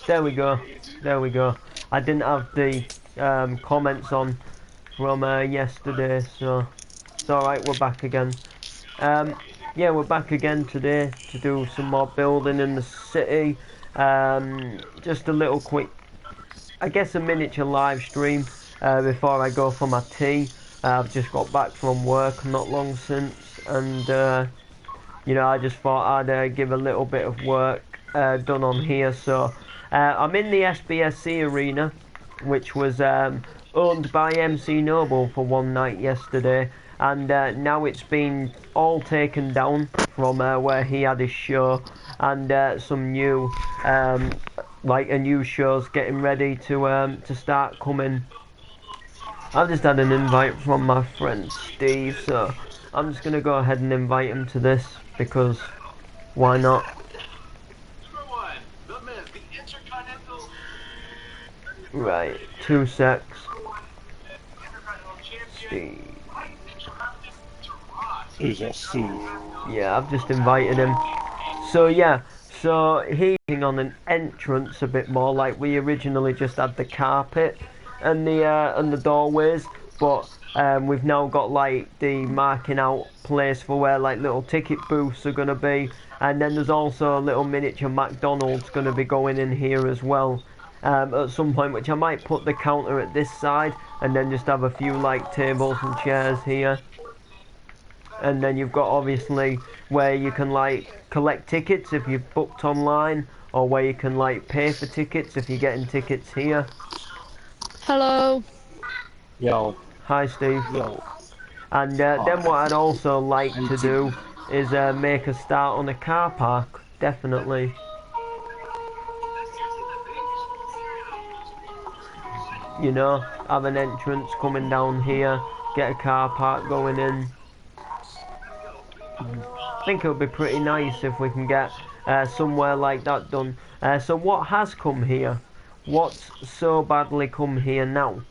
There we go. There we go. I didn't have the comments on from yesterday, so it's alright, we're back again. Yeah, we're back again today to do some more building in the city. Just a little quick, I guess a miniature live stream before I go for my tea. I've just got back from work not long since, and you know, I just thought I'd give a little bit of work done on here. So I'm in the SBSC arena, which was owned by MC Noble for one night yesterday, and now it's been all taken down from where he had his show, and some new like a new show's getting ready to start coming. I've just had an invite from my friend Steve, so I'm just gonna go ahead and invite him to this because why not? Right, 2 secs. Steve. Yeah, I've just invited him. So yeah, so he's on an entrance a bit more, like we originally just had the carpet and the doorways, but we've now got like the marking out place for where like little ticket booths are gonna be, and then there's also a little miniature McDonald's gonna be going in here as well at some point, which I might put the counter at this side and then just have a few like tables and chairs here. And then you've got obviously where you can like collect tickets if you've booked online, or where you can like pay for tickets if you're getting tickets here. Hello. Yo. Hi Steve. Yo. And then what I'd also like to do is make a start on a car park, definitely. You know, have an entrance coming down here, get a car park going in. I think it would be pretty nice if we can get somewhere like that done. So what has come here? What's so badly come here now?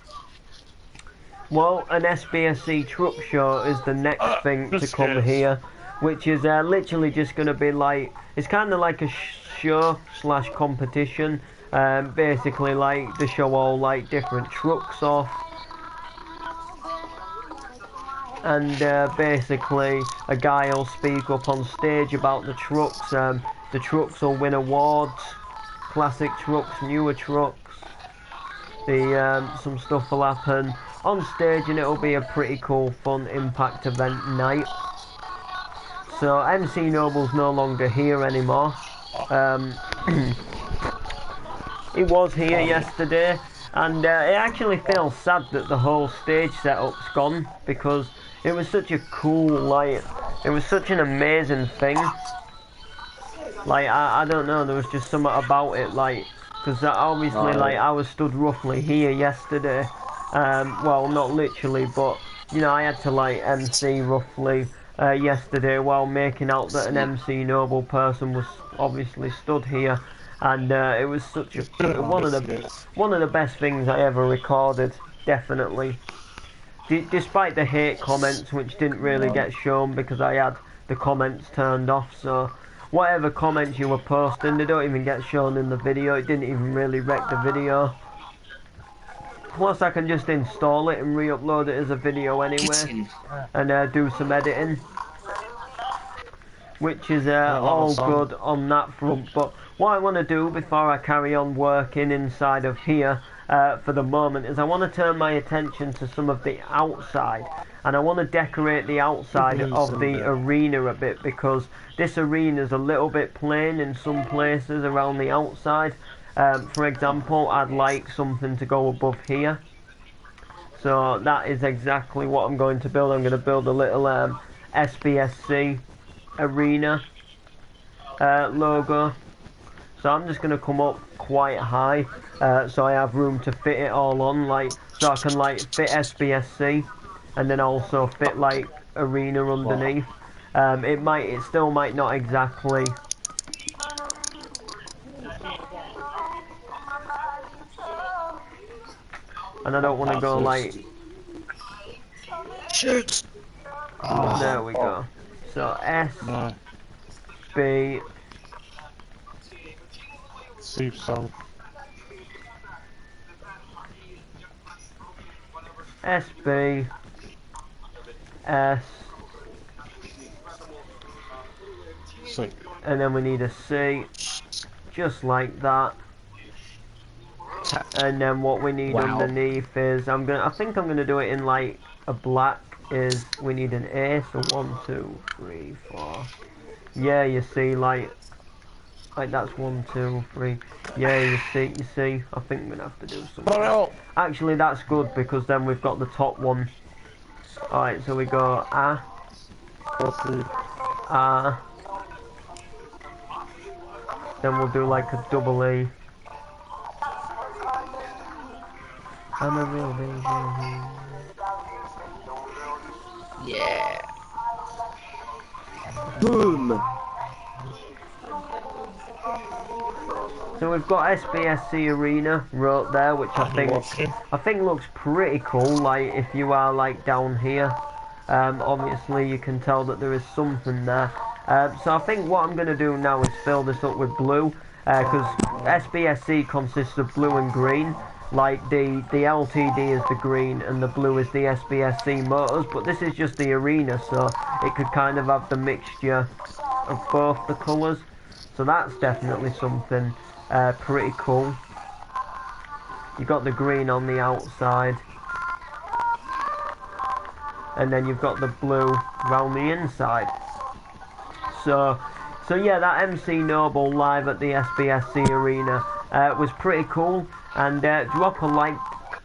Well, an SBSC truck show is the next thing to come here, which is literally just going to be like, it's kind of like a show slash competition. Basically like to show all like different trucks off. And basically a guy will speak up on stage about the trucks. The trucks will win awards, classic trucks, newer trucks. Some stuff will happen on stage, and it'll be a pretty cool, fun impact event night. So MC Noble's no longer here anymore. He was here yesterday, and it actually feels sad that the whole stage setup's gone, because it was such a cool, like, it was such an amazing thing. Like, I don't know, there was just something about it, like, because obviously, like, I was stood roughly here yesterday. Well, not literally, but, you know, I had to, like, MC roughly yesterday while making out that an MC Noble person was obviously stood here. And it was such a one of the best things I ever recorded, definitely. Despite the hate comments, which didn't really get shown because I had the comments turned off. So whatever comments you were posting, they don't even get shown in the video. It didn't even really wreck the video. Plus, I can just install it and re-upload it as a video anyway, and do some editing, which is all good on that front. But what I want to do before I carry on working inside of here for the moment is I want to turn my attention to some of the outside, and I want to decorate the outside of the arena a bit, because this arena is a little bit plain in some places around the outside. For example, I'd like something to go above here, so that is exactly what I'm going to build. I'm going to build a little SBSC arena logo. So I'm just going to come up quite high, so I have room to fit it all on, like, so I can like fit SBSC and then also fit like arena underneath. It still might not exactly. And I don't want to go like. Shit. There we go. So S B Leave so. SB S, C. and then we need a C, just like that. And then what we need underneath is I think I'm gonna do it in like a black. Is we need an A, so 1, 2, 3, 4. Yeah, you see, like that's 1, 2, 3. Yeah, you see. I think I'm gonna have to do something. Actually, that's good because then we've got the top one. All right, so we go A, A. Then we'll do like a double E. I'm a real baby. Yeah. Boom. So we've got SBSC Arena wrote there, which I think looks pretty cool. Like if you are like down here, obviously you can tell that there is something there. So I think what I'm going to do now is fill this up with blue, because SBSC consists of blue and green. Like the LTD is the green and the blue is the SBSC motors, but this is just the arena, so it could kind of have the mixture of both the colours. So that's definitely something pretty cool. You've got the green on the outside, and then you've got the blue around the inside. So yeah, that MC Noble live at the SBSC Arena was pretty cool. And drop a like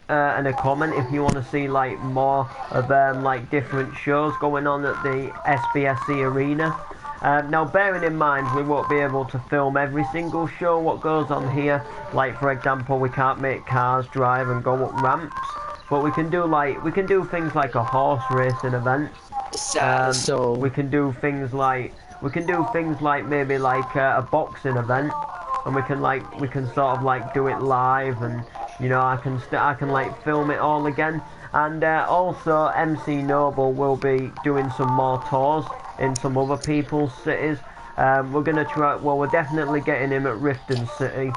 and a comment if you want to see like more of like different shows going on at the SBSC Arena. Now bearing in mind we won't be able to film every single show what goes on here. Like for example, we can't make cars drive and go up ramps, but we can do things like a horse racing event. So we can do things like maybe like a boxing event. And we can sort of like do it live, and you know I can like film it all again. And also MC Noble will be doing some more tours in some other people's cities. We're gonna try. Well, we're definitely getting him at Riften City.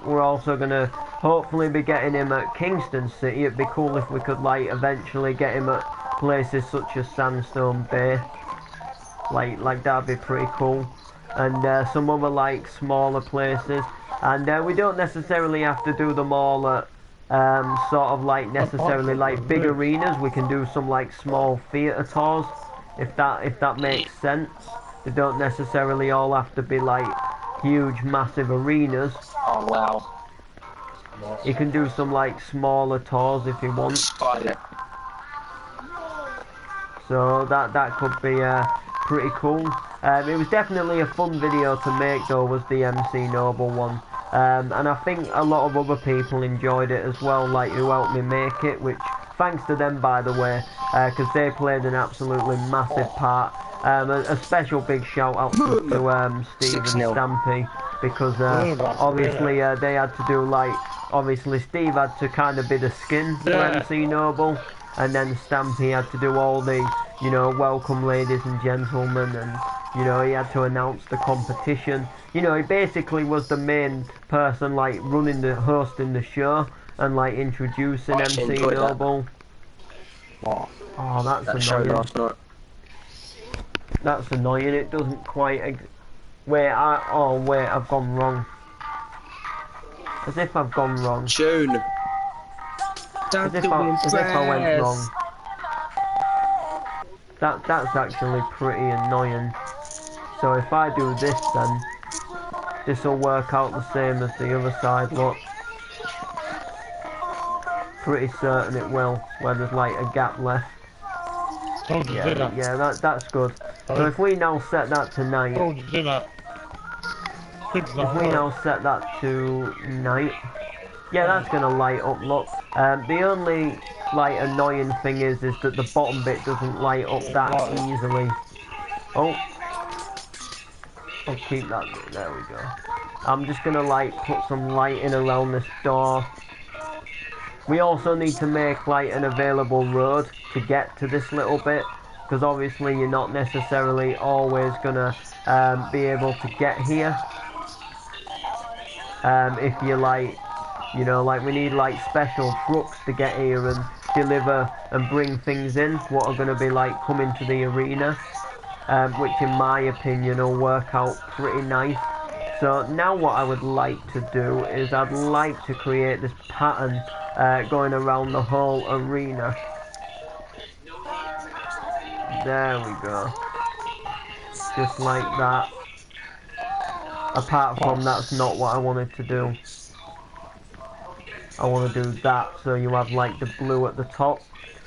We're also gonna hopefully be getting him at Kingston City. It'd be cool if we could like eventually get him at places such as Sandstone Bay. Like that'd be pretty cool. And some other like smaller places, and we don't necessarily have to do them all at sort of like necessarily like big arenas. We can do some like small theatre tours, if that makes sense. They don't necessarily all have to be like huge massive arenas. Oh wow. You can do some like smaller tours if you want. So that could be pretty cool. It was definitely a fun video to make though, was the MC Noble one. And I think a lot of other people enjoyed it as well, like who helped me make it, which thanks to them by the way, because they played an absolutely massive part. A special big shout out to Steve and Stampy, because obviously they had to do like, obviously Steve had to kind of be the skin for MC Noble, and then Stampy had to do all the, you know, welcome ladies and gentlemen, and you know, he had to announce the competition. You know, he basically was the main person like hosting the show and like introducing MC Noble. That. Oh, that's annoying. That's annoying. It doesn't quite. Wait, I've gone wrong. As if I've gone wrong. Tune. As if I went wrong. That's actually pretty annoying. So if I do this, then this will work out the same as the other side. Look, pretty certain it will, where there's like a gap left. Yeah, that's good. So if we now set that to night, yeah, that's gonna light up. Look, the only like annoying thing is that the bottom bit doesn't light up that easily. Oh, I'll keep that. There we go. I'm just gonna like put some lighting around this door. We also need to make like an available road to get to this little bit, because obviously you're not necessarily always gonna be able to get here. If you like, you know, like we need like special trucks to get here and deliver and bring things in, what are going to be like coming to the arena, which in my opinion will work out pretty nice. So now what I would like to do is I'd like to create this pattern going around the whole arena. There we go. Just like that. Apart from that's not what I wanted to do. I want to do that, so you have like the blue at the top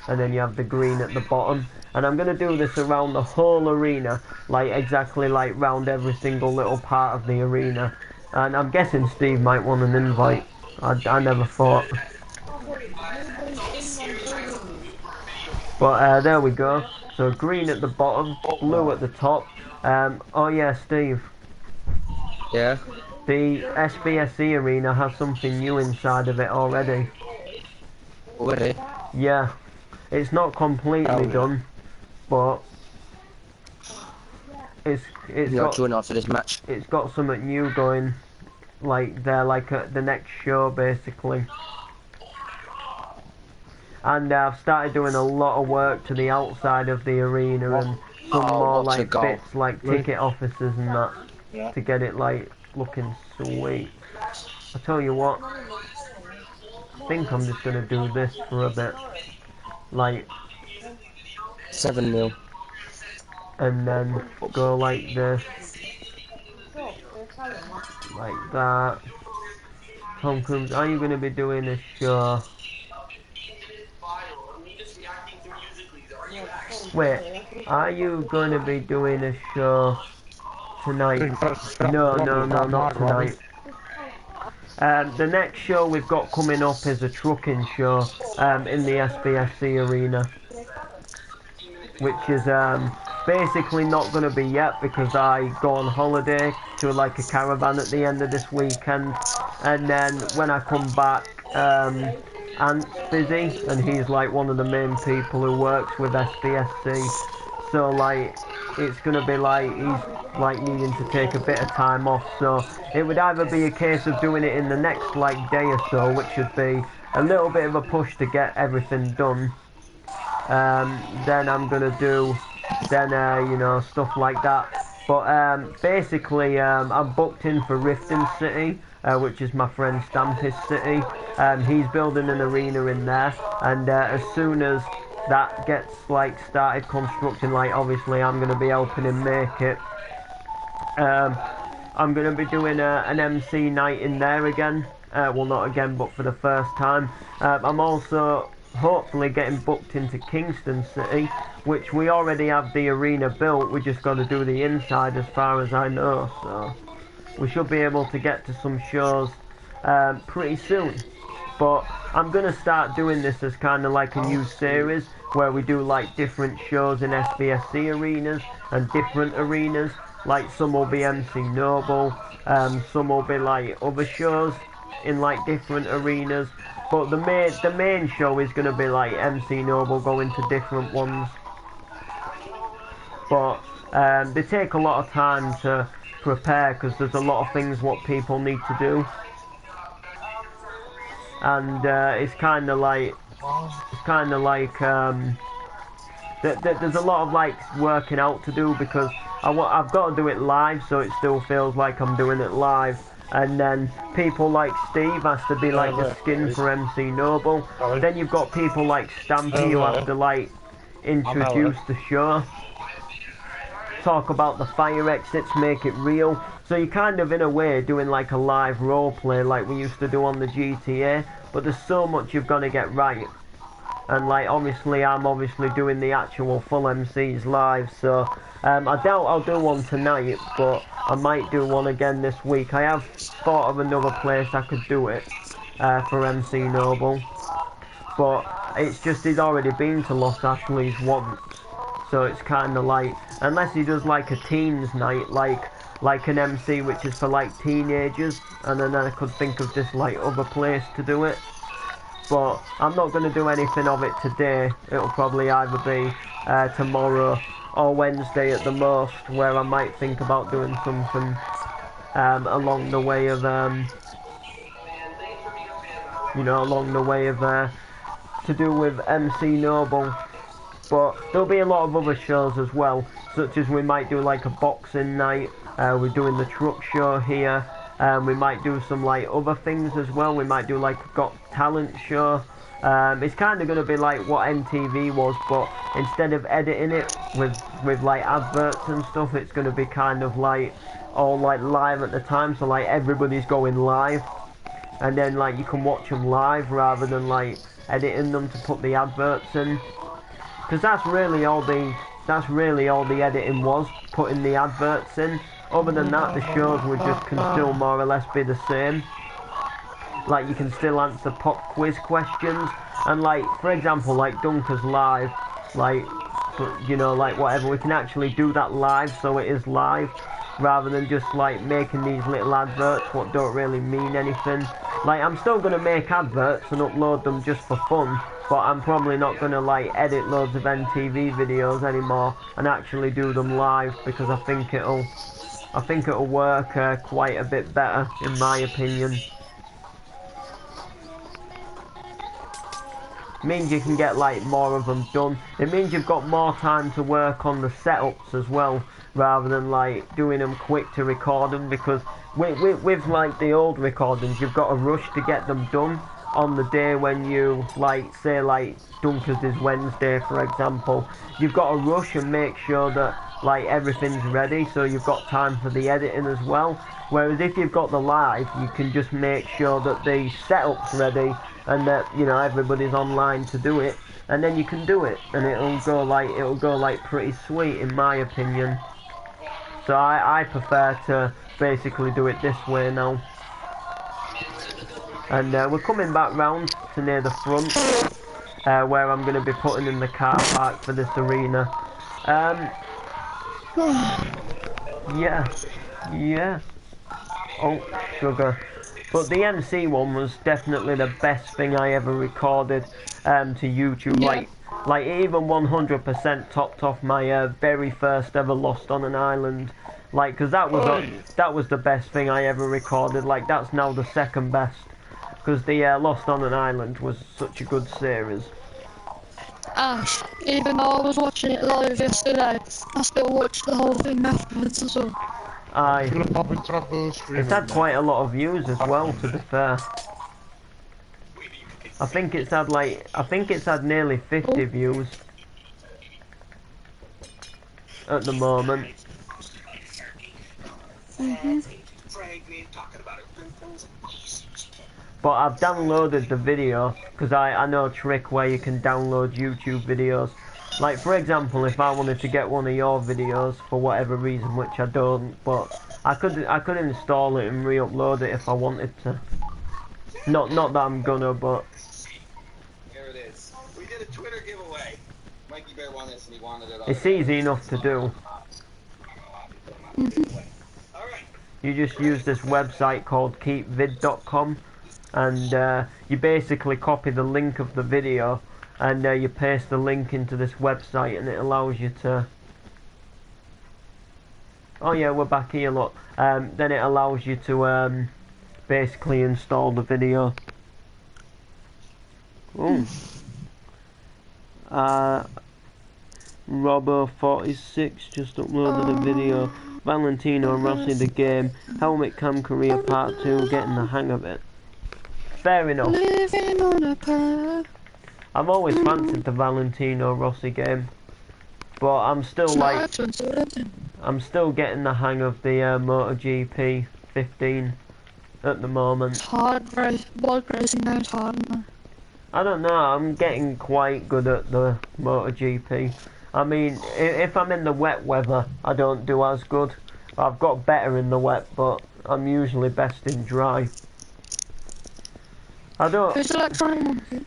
and then you have the green at the bottom, and I'm going to do this around the whole arena, like exactly like round every single little part of the arena. And I'm guessing Steve might want an invite. I never thought, but there we go. So green at the bottom, blue at the top. Oh yeah, Steve, Yeah. the SBSE arena has something new inside of it already. Already? Yeah, it's not completely done, but it's You're not joining after this match. it's got something new going, like there, like at the next show basically. And I've started doing a lot of work to the outside of the arena and some more like bits like ticket offices and that to get it like looking sweet. I tell you what, I think I'm just gonna do this for a bit, like 7-0. and then go like this, like that. Tom Cruise, are you gonna be doing a show? Wait, are you going to be doing a show tonight? No, not tonight. The next show we've got coming up is a trucking show in the SBSC arena, which is basically not going to be yet because I go on holiday to like a caravan at the end of this weekend, and then when I come back, Ant's busy and he's like one of the main people who works with SBSC, so like it's gonna be like he's like needing to take a bit of time off, so it would either be a case of doing it in the next like day or so, which should be a little bit of a push to get everything done. Then I'm gonna do you know, stuff like that. But basically I'm booked in for Riften City, which is my friend Stampis City. He's building an arena in there, and as soon as that gets like started constructing, like obviously I'm going to be helping him make it. I'm going to be doing an MC night in there again, well not again but for the first time. I'm also hopefully getting booked into Kingston City, which we already have the arena built, we just got to do the inside as far as I know, so we should be able to get to some shows pretty soon. But I'm going to start doing this as kind of like a new series where we do like different shows in SBSC arenas and different arenas, like some will be MC Noble, some will be like other shows in like different arenas, but the main show is going to be like MC Noble going to different ones. But they take a lot of time to prepare because there's a lot of things what people need to do, and it's kind of like there's a lot of like working out to do because I've got to do it live, so it still feels like I'm doing it live. And then people like Steve has to be like the skin for MC Noble. Then you've got people like Stampy who have to like introduce the show, talk about the fire exits, make it real. So you're kind of in a way doing like a live roleplay like we used to do on the GTA, but there's so much you've got to get right. And like obviously I'm doing the actual full MCs live, so I doubt I'll do one tonight, but I might do one again this week. I have thought of another place I could do it for MC Noble, but it's just he's already been to Los Ashley's once, so it's kind of like, unless he does like a teens night, like an MC which is for like teenagers, and then I could think of just like other place to do it. But I'm not going to do anything of it today. It'll probably either be tomorrow or Wednesday at the most, where I might think about doing something along the way of you know, along the way of to do with MC Noble. But there'll be a lot of other shows as well, such as we might do like a boxing night. We're doing the truck show here. We might do some like other things as well. We might do like a Got Talent show. It's kind of going to be like what MTV was, but instead of editing it with like adverts and stuff, it's going to be kind of like all like live at the time. So like everybody's going live, and then like you can watch them live rather than like editing them to put the adverts in. Because that's really all the editing was, putting the adverts in. Other than that, the shows can still more or less be the same. Like you can still answer pop quiz questions, and like for example, like Dunker's live, like you know, like whatever, we can actually do that live, so it is live, rather than just like making these little adverts what don't really mean anything. Like I'm still gonna make adverts and upload them just for fun, but I'm probably not gonna like edit loads of NTV videos anymore and actually do them live, because I think it'll work quite a bit better in my opinion. It means you can get like more of them done. It means you've got more time to work on the setups as well, rather than like doing them quick to record them, because with like the old recordings, you've got to rush to get them done on the day when you like say like Dunker's is Wednesday for example. You've got to rush and make sure that like everything's ready, so you've got time for the editing as well. Whereas if you've got the live, you can just make sure that the setup's ready and that, you know, everybody's online to do it, and then you can do it, and it'll go like pretty sweet in my opinion. So I prefer to basically do it this way now. And we're coming back round to near the front, where I'm going to be putting in the car park for this arena. Yeah. Oh, sugar. But the MC one was definitely the best thing I ever recorded to YouTube. Yeah. Like it even 100% topped off my very first ever Lost on an Island. Like, because that was the best thing I ever recorded. Like, that's now the second best. Because the Lost on an Island was such a good series. Ash, even though I was watching it live yesterday, I still watched the whole thing afterwards as well. Aye. It's had quite a lot of views as well, to be fair. I think it's had nearly 50 views at the moment. But I've downloaded the video, because I know a trick where you can download YouTube videos. Like, for example, if I wanted to get one of your videos for whatever reason, which I don't, but I could install it and re-upload it if I wanted to. Not that I'm gonna, but Here it is. We did a Twitter giveaway. Mikey Bear won this and he wanted it all. it's easy enough to do. Alright. You just use this website called keepvid.com, and you basically copy the link of the video, and you paste the link into this website, and it allows you to... Oh yeah, we're back here, look. Then it allows you to basically install the video. Ooh. Robbo46 just uploaded a video. Valentino Rossi the game. Helmet Cam Career Part 2, getting the hang of it. Fair enough. Living on a prayer. I've always fancied the Valentino Rossi game, but I'm still like, I'm still getting the hang of the MotoGP 15 at the moment. It's hard, ball racing now is hard, man. I don't know, I'm getting quite good at the MotoGP. I mean, if I'm in the wet weather, I don't do as good. I've got better in the wet, but I'm usually best in dry. I don't... Who's Electronic Monkey?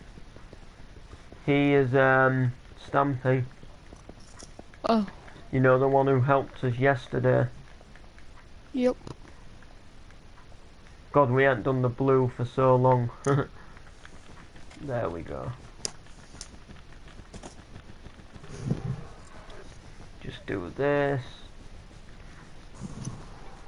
He is, Stampy. Oh. You know, the one who helped us yesterday. Yep. God, we hadn't done the blue for so long. There we go. Just do this.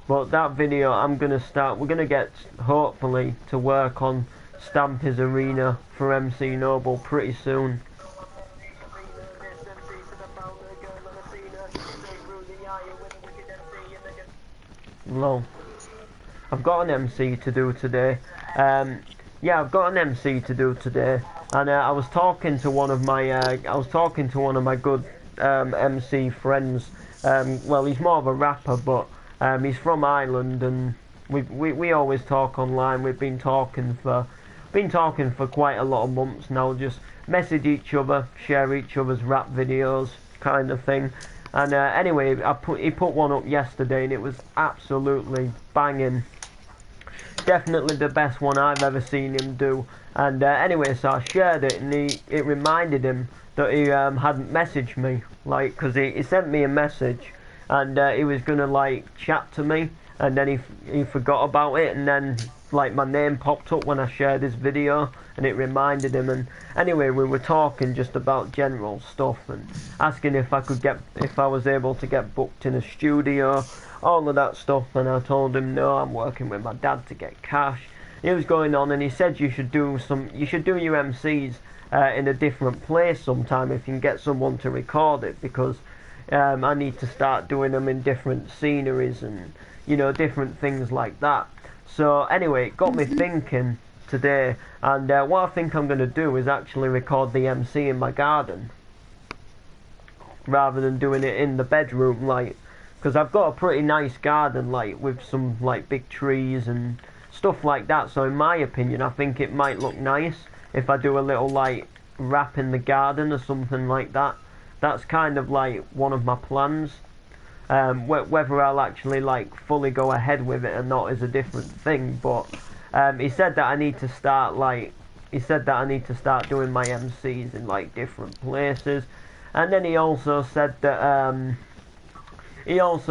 But that video, we're gonna get, hopefully, to work on Stampy's arena for MC Noble pretty soon. Lol. I've got an MC to do today. Yeah, I've got an MC to do today, and I was talking to one of my good MC friends. Well, he's more of a rapper, but he's from Ireland, and we always talk online. We've been talking for quite a lot of months now. Just message each other, share each other's rap videos, kind of thing. And anyway, he put one up yesterday, and it was absolutely banging. Definitely the best one I've ever seen him do. And anyway, so I shared it, and it reminded him that he hadn't messaged me, like, because he sent me a message, and he was gonna like chat to me, and then he forgot about it, and then like my name popped up when I shared his video, and it reminded him. And anyway, we were talking just about general stuff, and asking if I was able to get booked in a studio, all of that stuff. And I told him no, I'm working with my dad to get cash. He was going on, and he said you should do your MCs in a different place sometime if you can get someone to record it, because I need to start doing them in different sceneries and different things like that. So anyway, it got me thinking today, and what I think I'm going to do is actually record the MC in my garden rather than doing it in the bedroom, like, because I've got a pretty nice garden, like, with some like big trees and stuff like that. So in my opinion, I think it might look nice if I do a little like rap in the garden or something like that. That's kind of like one of my plans. Whether I'll actually like fully go ahead with it or not is a different thing, but he said that I need to start doing my MCs in like different places. And then he also said that is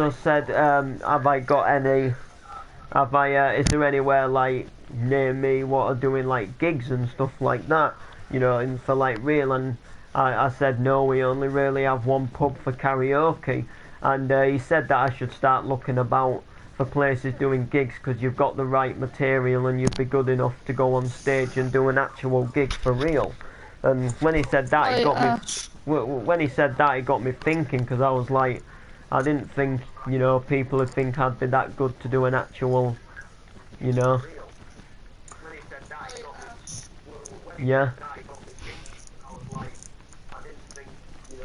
there anywhere like near me what are doing like gigs and stuff like that, and for like real. And I said no, we only really have one pub for karaoke. And he said that I should start looking about for places doing gigs, because you've got the right material and you'd be good enough to go on stage and do an actual gig for real. And when he said that, it got me thinking, because I was like, I didn't think people would think I'd be that good to do an actual, yeah.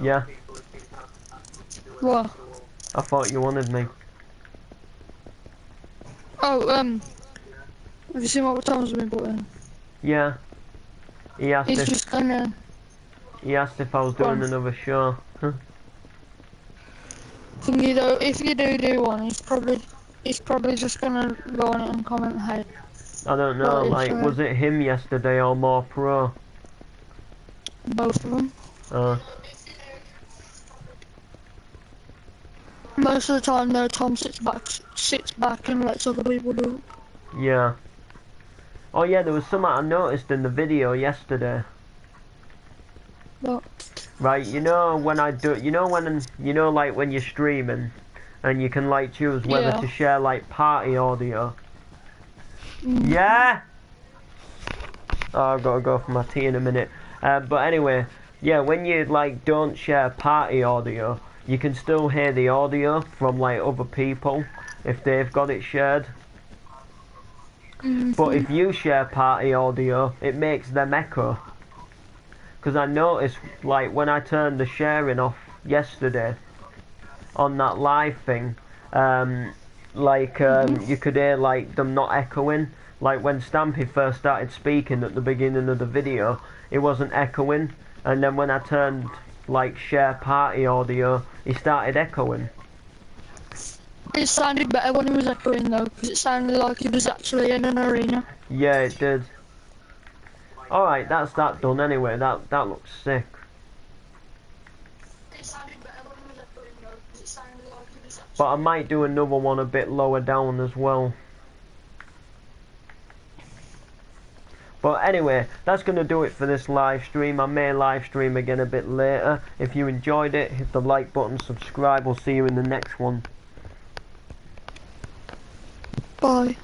Yeah. What? I thought you wanted me. Oh, have you seen what Tom's been putting? Yeah. He asked He's just gonna... He asked if I was doing another show. Thingy though, if you do one, he's probably just gonna go on it and comment hey. I don't know, like, was it him yesterday or more pro? Both of them. Oh. Most of the time though, Tom sits back and lets other people do it. Yeah. Oh yeah, there was something I noticed in the video yesterday. What? Right, when I do, like when you're streaming, and you can like choose whether to share like party audio. Yeah. Oh, I've got to go for my tea in a minute. But anyway, yeah, when you like don't share party audio, you can still hear the audio from like other people if they've got it shared. But if you share party audio, it makes them echo. Because I noticed, like, when I turned the sharing off yesterday on that live thing, you could hear like them not echoing. Like when Stampy first started speaking at the beginning of the video, it wasn't echoing, and then when I turned like share party audio, he started echoing. It sounded better when he was echoing though, because it sounded like he was actually in an arena. Yeah, it did. Alright, that's that done anyway. That looks sick. It sounded better when he was echoing though, because it sounded like he was actually... But I might do another one a bit lower down as well. But anyway, that's going to do it for this live stream. I may live stream again a bit later. If you enjoyed it, hit the like button, subscribe. We'll see you in the next one. Bye.